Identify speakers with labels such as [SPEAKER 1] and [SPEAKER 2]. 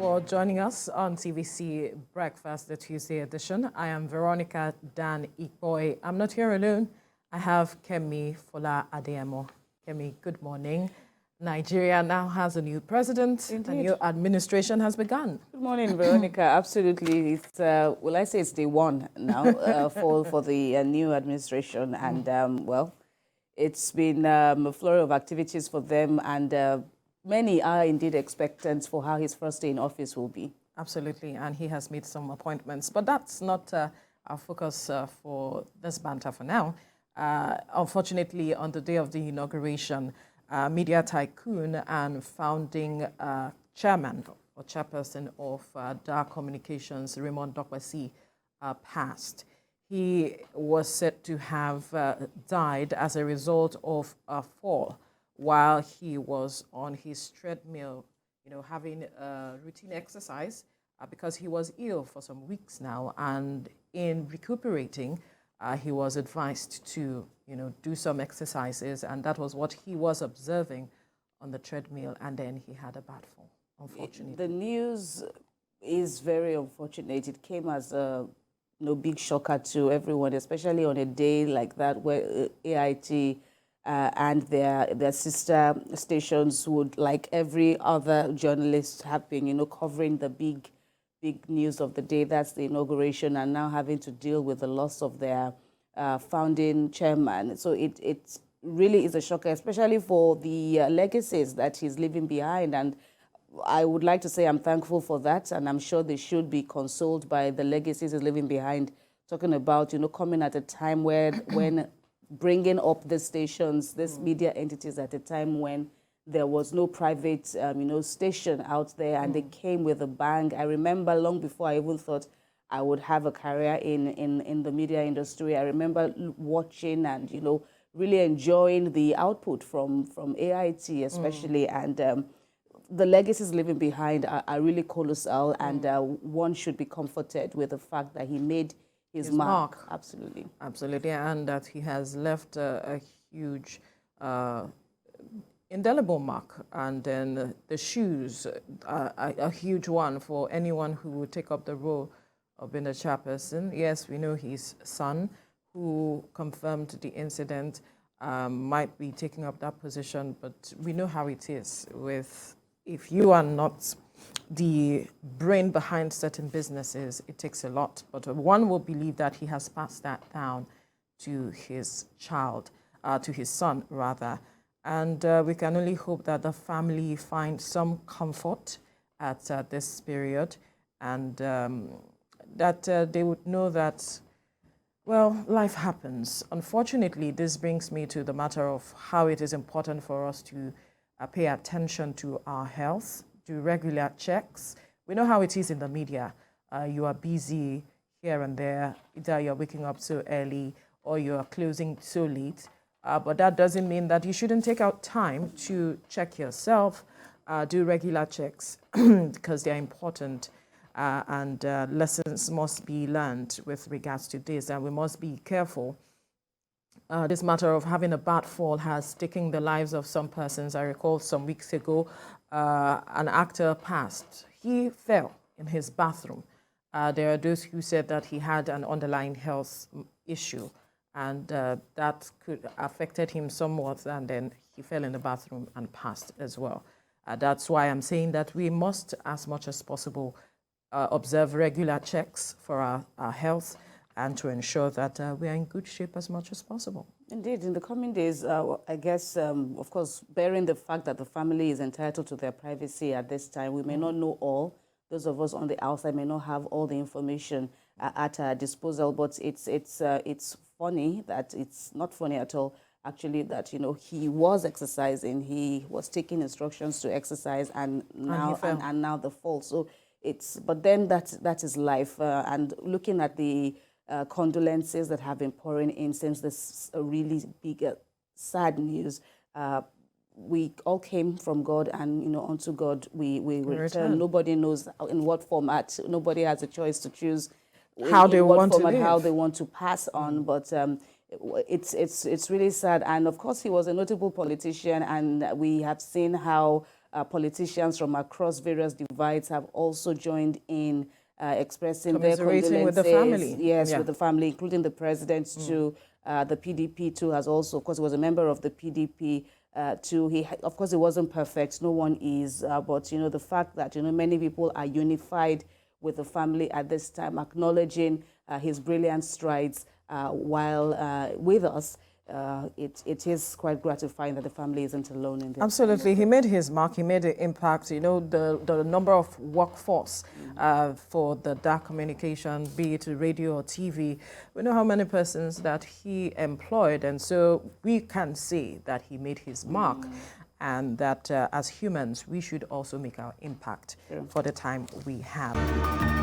[SPEAKER 1] for joining us on TVC Breakfast, the Tuesday edition. I am Veronica Dan Ikboy. I'm not here alone. I have Kemi Fola Adeyemo. Kemi, good morning. Nigeria now has a new president.
[SPEAKER 2] Indeed.
[SPEAKER 1] A new administration has begun.
[SPEAKER 2] Good morning, Veronica. Absolutely. It's, well, I say it's day one now for the new administration. And, well, it's been a flurry of activities for them. And many are indeed expectant for how his first day in office will be.
[SPEAKER 1] Absolutely. And he has made some appointments. But that's not our focus for this banter for now. Unfortunately, on the day of the inauguration, media tycoon and founding chairman or chairperson of DAAR Communications, Raymond Dokpesi, passed. He was said to have died as a result of a fall while he was on his treadmill, having routine exercise because he was ill for some weeks now. And in recuperating, he was advised to, do some exercises, and that was what he was observing on the treadmill, and then he had a bad fall, unfortunately.
[SPEAKER 2] The news is very unfortunate. It came as a big shocker to everyone, especially on a day like that where AIT and their sister stations would, like every other journalist, have been, covering the big news of the day. That's the inauguration, and now having to deal with the loss of their founding chairman. So it really is a shocker, especially for the legacies that he's leaving behind. And I would like to say I'm thankful for that, and I'm sure they should be consoled by the legacies he's leaving behind. Talking about, coming at a time when bringing up the stations, these media entities at a time when there was no private, station out there, and they came with a bang. I remember long before I even thought I would have a career in the media industry. I remember watching and, really enjoying the output from AIT especially, and the legacies leaving behind are really colossal, and one should be comforted with the fact that he made his mark. Absolutely.
[SPEAKER 1] Absolutely, and that he has left a huge indelible mark, and then the shoes, a huge one for anyone who would take up the role of being a chairperson. Yes, we know his son, who confirmed the incident, might be taking up that position, but we know how it is with, if you are not the brain behind certain businesses, it takes a lot. But one will believe that he has passed that down to his child, to his son rather. And we can only hope that the family finds some comfort at this period, and that they would know that, well, life happens. Unfortunately, this brings me to the matter of how it is important for us to pay attention to our health, do regular checks. We know how it is in the media. You are busy here and there. Either you're waking up so early or you're closing so late. But that doesn't mean that you shouldn't take out time to check yourself, do regular checks because they're important. And lessons must be learned with regards to this, and we must be careful. This matter of having a bad fall has taken the lives of some persons. I recall some weeks ago, an actor passed. He fell in his bathroom. There are those who said that he had an underlying health issue, and that could affected him somewhat, and then he fell in the bathroom and passed as well. That's why I'm saying that we must, as much as possible, observe regular checks for our health, and to ensure that we are in good shape as much as possible.
[SPEAKER 2] Indeed, in the coming days, I guess, of course, bearing the fact that the family is entitled to their privacy at this time, we may not know all. Those of us on the outside may not have all the information at our disposal, but it's funny that it's not funny at all, actually, that, he was exercising, he was taking instructions to exercise, and now the fall. So but then that is life, and looking at the condolences that have been pouring in since this really big, sad news. We all came from God, and unto God we return. Nobody knows in what format. Nobody has a choice to choose
[SPEAKER 1] how they want
[SPEAKER 2] to pass on. But it's really sad. And of course, he was a notable politician, and we have seen how politicians from across various divides have also joined in expressing their
[SPEAKER 1] Commiserating
[SPEAKER 2] condolences.
[SPEAKER 1] with the family.
[SPEAKER 2] Yes,
[SPEAKER 1] Yeah.
[SPEAKER 2] with the family, including the president too. The PDP too has also, of course, he was a member of the PDP too. Of course, it wasn't perfect. No one is, but the fact that many people are unified with the family at this time, acknowledging his brilliant strides while with us. It is quite gratifying that the family isn't alone in this.
[SPEAKER 1] Absolutely. He made his mark. He made an impact. The number of workforce for the DAAR communication, be it radio or TV, we know how many persons that he employed. And so we can say that he made his mark and that as humans, we should also make our impact for the time we have.